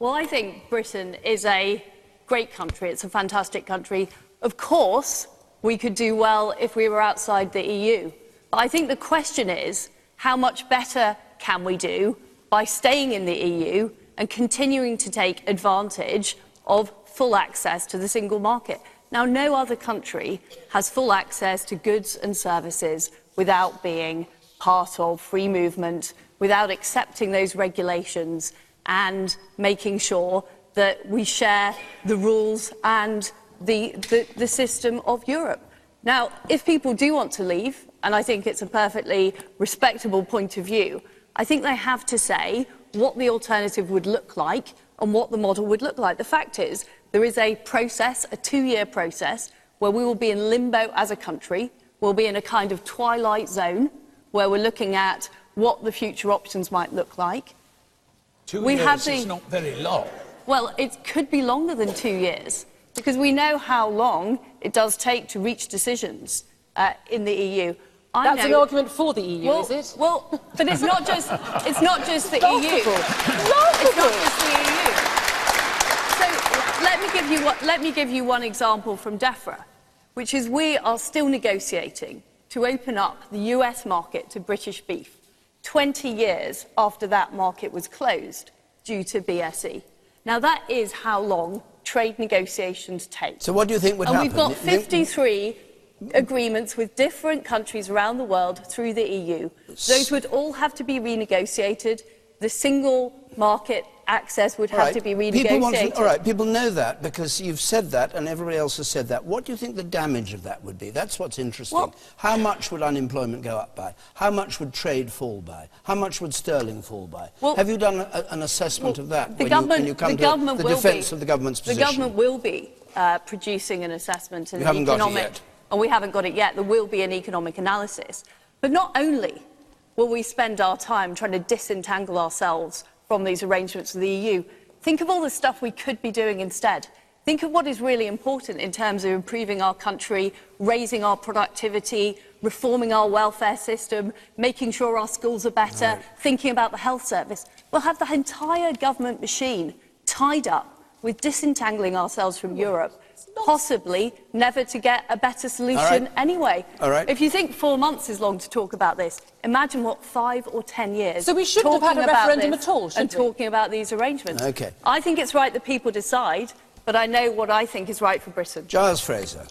Well, I think Britain is a great country. It's a fantastic country. Of course, we could do well if we were outside the EU. But I think the question is, how much better can we do by staying in the EU and continuing to take advantage of full access to the single market? Now, no other country has full access to goods and services without being part of free movement, without accepting those regulations and making sure that we share the rules and the system of Europe. Now, if people do want to leave, and I think it's a perfectly respectable point of view, I think they have to say what the alternative would look like and what the model would look like. The fact is, there is a process, a 2-year process, where we will be in limbo as a country. We'll be in a kind of twilight zone where we're looking at what the future options might look like. 2 years is not very long. Well, it could be longer than 2 years, because we know how long it does take to reach decisions in the EU. That's an argument for the EU, is it? Well, but it's not just the EU. It's not just the EU. So let me give you one example from DEFRA, which is we are still negotiating to open up the US market to British beef 20 years after that market was closed due to BSE. Now, that is how long trade negotiations take. So what do you think would happen? And we've got 53 agreements with different countries around the world through the EU. Those would all have to be renegotiated. The single market access would have to be renegotiated. People know that because you've said that and everybody else has said that. What do you think the damage of that would be? That's what's interesting. Well, how much would unemployment go up by? How much would trade fall by? How much would sterling fall by? Well, have you done an assessment of that when you come to the defence of the government's position? The government will be producing an assessment and you haven't got it yet. And we haven't got it yet. There will be an economic analysis. But not only will we spend our time trying to disentangle ourselves from these arrangements with the EU, think of all the stuff we could be doing instead. Think of what is really important in terms of improving our country, raising our productivity, reforming our welfare system, making sure our schools are better, thinking about the health service. We'll have the entire government machine tied up with disentangling ourselves from Europe, possibly never to get a better solution anyway. If you think 4 months is long to talk about this, imagine what 5 or 10 years. So we shouldn't have had a referendum at all, should we? Talking about these arrangements. I think it's right that people decide, but I know what I think is right for Britain. Giles Fraser.